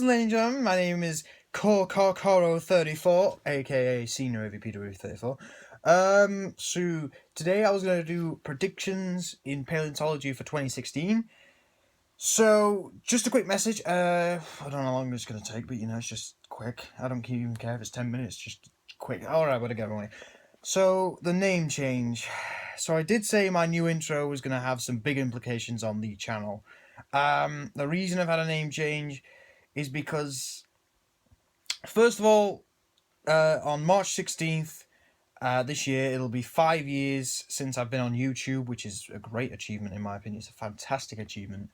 ladies and gentlemen, my name is Coro34, aka Senior AVP 34. So today I was going to do predictions in paleontology for 2016. So, just a quick message. I don't know how long it's going to take, but it's just quick. I don't even care if it's 10 minutes, just quick. Alright, gotta get away. So, the name change. So, I did say my new intro was going to have some big implications on the channel. The reason I've had a name change is because, first of all, on March 16th this year, it'll be 5 years since I've been on YouTube, which is a great achievement in my opinion. It's a fantastic achievement.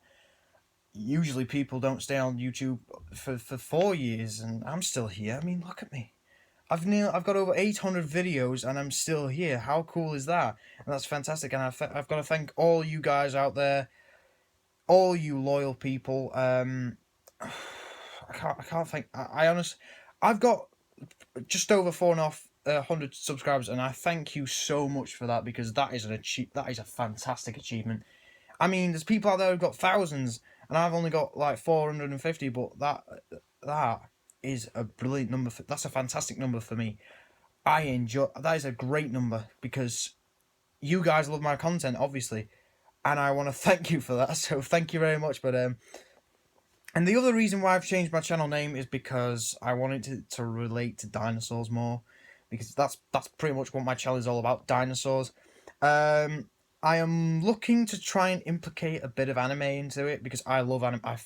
Usually people don't stay on YouTube for 4 years, and I'm still here. I mean, look at me. I've got over 800 videos, and I'm still here. How cool is that? And that's fantastic. And I've got to thank all you guys out there, all you loyal people. I can't think. I honestly, I've got just over 400 subscribers, and I thank you so much for that, because that is a fantastic achievement. I mean, there's people out there who've got thousands, and I've only got like 450, but that is a brilliant number. That's a fantastic number for me. That is a great number, because you guys love my content, obviously, and I want to thank you for that. So thank you very much. But and the other reason why I've changed my channel name is because I wanted to relate to dinosaurs more, because that's pretty much what my channel is all about, dinosaurs. I am looking to try and implicate a bit of anime into it, because I love anime. I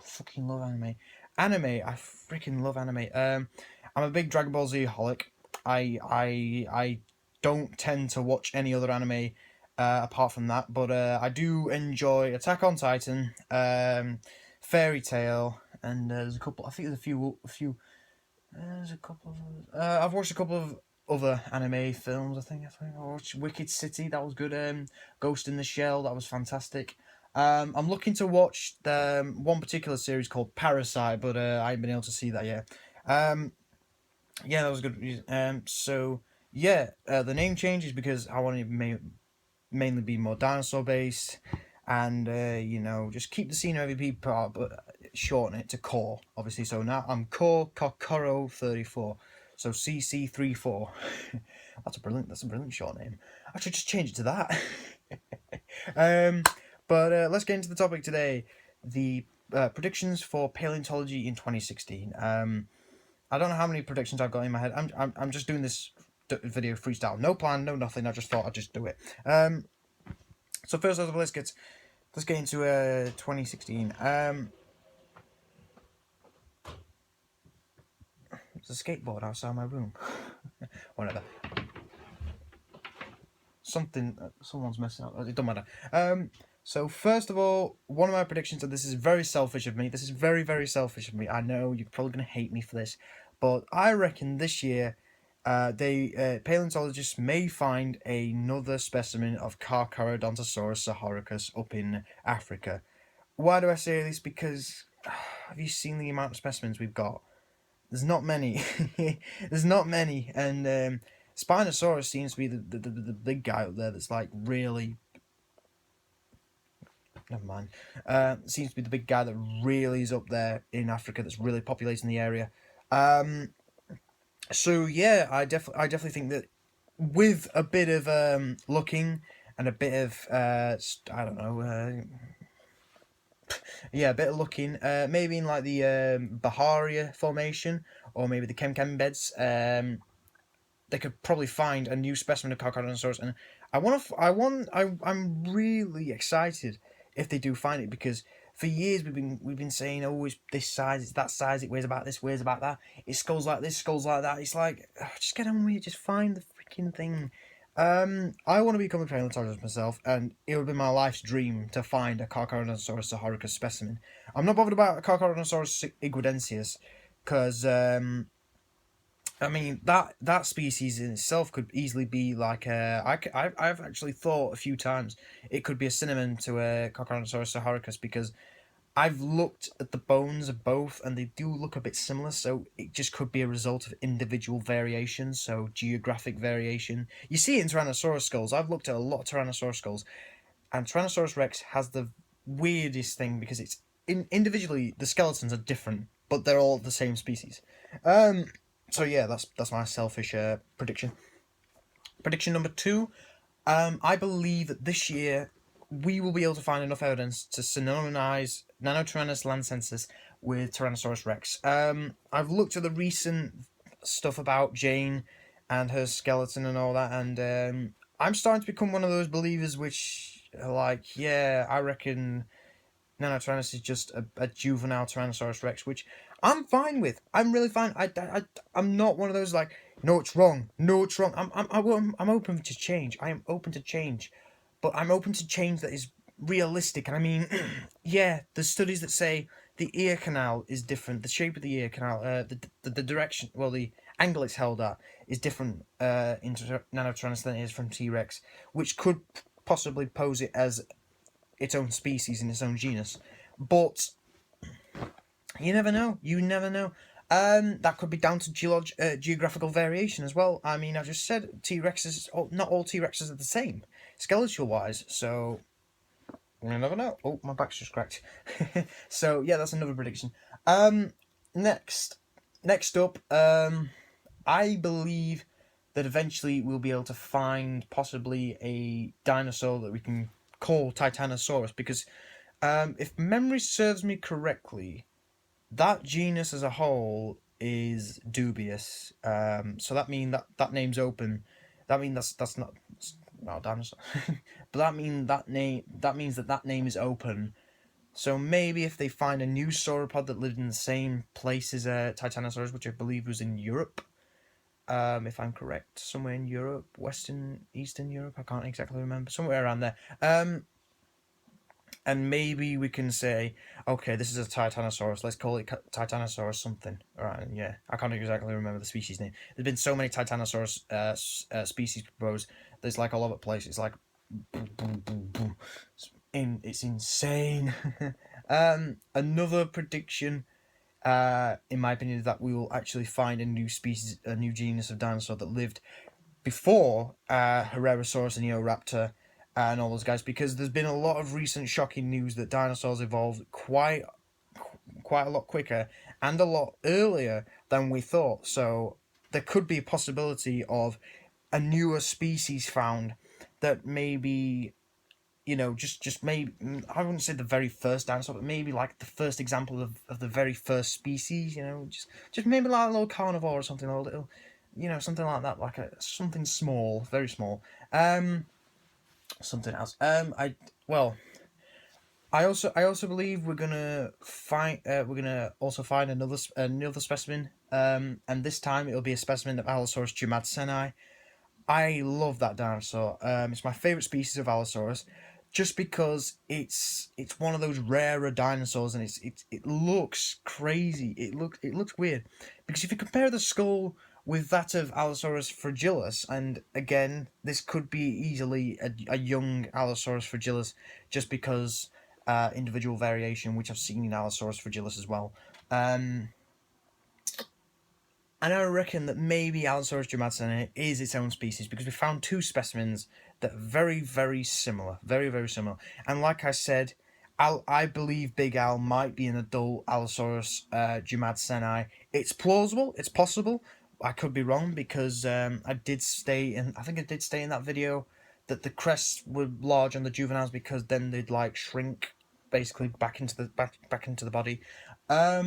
fucking love anime. I freaking love anime. I'm a big Dragon Ball Z holic. I don't tend to watch any other anime apart from that, but I do enjoy Attack on Titan, Fairy Tail, and there's a couple. I think there's a few. There's a couple of. I've watched a couple of other anime films. I think I watched Wicked City. That was good. Ghost in the Shell. That was fantastic. I'm looking to watch the one particular series called Parasite, but I haven't been able to see that yet. Yeah, that was good. So yeah, the name change is because I want to mainly be more dinosaur based, and just keep the Senior AVP part, but shorten it to Core, obviously. So now I'm Core Kokoro 34. So CC34. That's a brilliant short name. I should just change it to that. But let's get into the topic today. The predictions for paleontology in 2016. I don't know how many predictions I've got in my head. I'm just doing this video freestyle. No plan, no nothing. I just thought I'd just do it. So first of all, let's get into 2016. There's a skateboard outside my room. Whatever. Someone's messing up. It don't matter. So first of all, one of my predictions, and this is very selfish of me. This is very, very selfish of me. I know you're probably gonna hate me for this, but I reckon this year, paleontologists may find another specimen of Carcharodontosaurus saharicus up in Africa. Why do I say this? Because have you seen the amount of specimens we've got? There's not many. There's not many, and Spinosaurus seems to be the big guy up there that's like really. Never mind. Seems to be the big guy that really is up there in Africa, that's really populating the area. So yeah, I definitely think that with a bit of looking and a bit of I don't know. Yeah, a bit of looking, maybe in like the Baharia formation, or maybe the Kem beds. They could probably find a new specimen of Carcharodontosaurus, and I'm really excited if they do find it, because for years we've been saying, oh, it's this size, it's that size, it weighs about this, weighs about that, it skulls like this, skulls like that. It's like, just get on with it, just find the freaking thing. I want to become a paleontologist myself, and it would be my life's dream to find a Carcharodontosaurus saharicus specimen. I'm not bothered about Carcharodontosaurus iguadensis, because I mean that species in itself could easily be like I've actually thought a few times it could be a synonym to a Carcharodontosaurus saharicus, because I've looked at the bones of both, and they do look a bit similar, so it just could be a result of individual variations, so geographic variation. You see it in Tyrannosaurus skulls. I've looked at a lot of Tyrannosaurus skulls, and Tyrannosaurus rex has the weirdest thing, because it's individually the skeletons are different. but they're all the same species. So yeah, that's my selfish prediction. Prediction number two. I believe that this year we will be able to find enough evidence to synonymize Nanotyrannus lancensis with Tyrannosaurus rex. I've looked at the recent stuff about Jane and her skeleton and all that, and I'm starting to become one of those believers which are like, yeah, I reckon Nanotyrannus is just a juvenile Tyrannosaurus Rex, which I'm fine with. I'm really fine. I'm not one of those like, no, it's wrong. No, it's wrong. I'm open to change. I am open to change, but I'm open to change that is realistic. And I mean, yeah, there's studies that say the ear canal is different. The shape of the ear canal, the direction, well, the angle it's held at is different in Nanotyrannus than it is from T Rex, which could possibly pose it as its own species in its own genus. But you never know. You never know. That could be down to geographical variation as well. I mean, I just said T Rexes. Not all T Rexes are the same, skeletal wise. So you never know. Oh, my back's just cracked. So yeah, that's another prediction. Next up, I believe that eventually we'll be able to find possibly a dinosaur that we can call Titanosaurus, because if memory serves me correctly, that genus as a whole is dubious. So that means that name's open. That means that's not a dinosaur. But that means that name is open. So maybe if they find a new sauropod that lived in the same place as Titanosaurus, which I believe was in Europe, if I'm correct, somewhere in Europe, Eastern Europe, I can't exactly remember, somewhere around there. And maybe we can say, okay, this is a Titanosaurus. Let's call it Titanosaurus something. All right, yeah, I can't exactly remember the species name. There's been so many Titanosaurus species proposed. There's like all over the place. It's like, boom, boom, boom, boom. It's insane. Another prediction, in my opinion, is that we will actually find a new species, a new genus of dinosaur that lived before Herrerasaurus and Eoraptor and all those guys, because there's been a lot of recent shocking news that dinosaurs evolved quite a lot quicker and a lot earlier than we thought. So there could be a possibility of a newer species found that maybe, just maybe, I wouldn't say the very first dinosaur, but maybe like the first example of the very first species. Just maybe like a little carnivore or something, or a little, something like that, like something small, very small. Something else. I also believe we're gonna also find another specimen. And this time it'll be a specimen of Allosaurus jumadseni. I love that dinosaur. It's my favorite species of Allosaurus, just because it's one of those rarer dinosaurs, and it looks crazy. It looks weird, because if you compare the skull with that of Allosaurus fragilis, and again, this could be easily a young Allosaurus fragilis, just because individual variation, which I've seen in Allosaurus fragilis as well. And I reckon that maybe Allosaurus jumadseni is its own species, because we found two specimens that are very, very similar. Very, very similar. And like I said, I believe Big Al might be an adult Allosaurus jumadseni. It's plausible. It's possible. I could be wrong, because I think I did stay in that video that the crests were large on the juveniles, because then they'd like shrink basically back into the body. So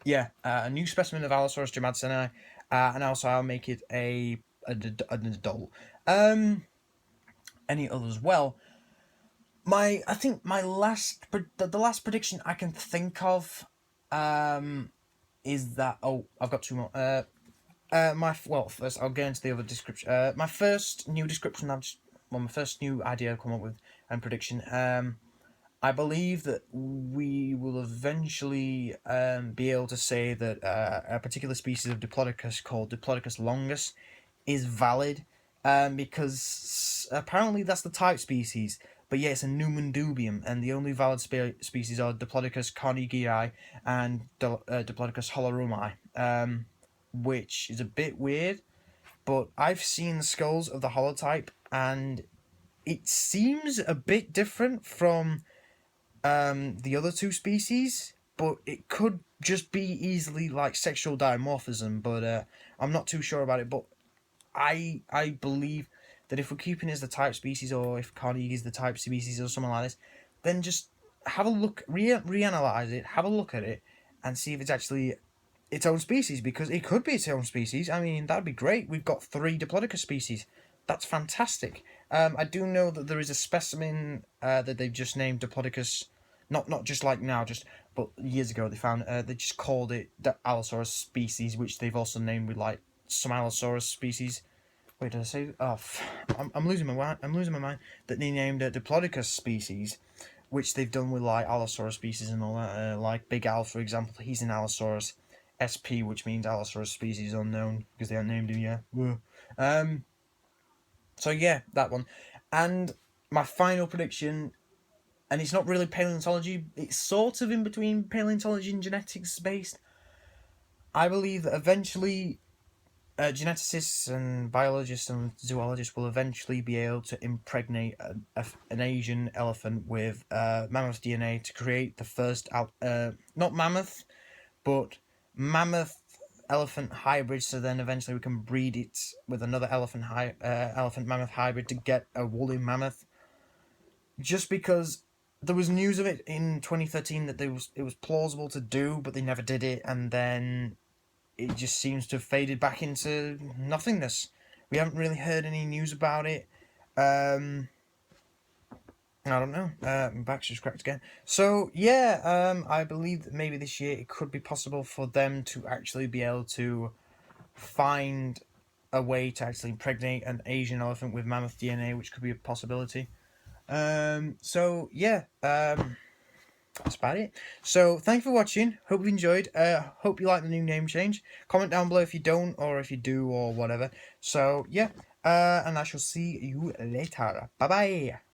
yeah, a new specimen of Allosaurus jumadseni, and also I'll make it an adult. Any others? Well, I think the last prediction I can think of, is that, I've got two more. First I'll get into the other description. My first new description my first new idea I've come up with and prediction. I believe that we will eventually be able to say that a particular species of Diplodocus called Diplodocus longus is valid, because apparently that's the type species. But yeah, it's a numen dubium, and the only valid species are Diplodocus carnegii and Diplodocus holorumi, which is a bit weird. But I've seen the skulls of the holotype, and it seems a bit different from the other two species, but it could just be easily like sexual dimorphism. But I'm not too sure about it. But I believe that if we're keeping it as the type species, or if Carnegie is the type species, or something like this, then just have a look, reanalyze it, have a look at it, and see if it's actually its own species, because it could be its own species. I mean, that'd be great. We've got 3 Diplodocus species. That's fantastic. I do know that there is a specimen that they've just named Diplodocus, not just like now, just but years ago they found they just called it the Allosaurus species, which they've also named with like some Allosaurus species. Wait, did I say? Oh, I'm losing my mind. I'm losing my mind. That they named a Diplodocus species, which they've done with like Allosaurus species and all that. Like Big Al, for example, he's an Allosaurus SP, which means Allosaurus species unknown because they haven't named him yet. Um. So yeah, that one, and my final prediction, and it's not really paleontology. It's sort of in between paleontology and genetics based. I believe that eventually geneticists and biologists and zoologists will eventually be able to impregnate an Asian elephant with mammoth DNA to create the first, not mammoth, but mammoth elephant hybrid. So then eventually we can breed it with another elephant mammoth hybrid to get a woolly mammoth. Just because there was news of it in 2013 that it was plausible to do, but they never did it, and then it just seems to have faded back into nothingness. We haven't really heard any news about it. I don't know. My back's just cracked again. So yeah, I believe that maybe this year it could be possible for them to actually be able to find a way to actually impregnate an Asian elephant with mammoth DNA, which could be a possibility. So yeah, that's about it. So thank you for watching. Hope you enjoyed. Hope you like the new name change. Comment down below if you don't, or if you do, or whatever. So yeah, and I shall see you later. Bye bye.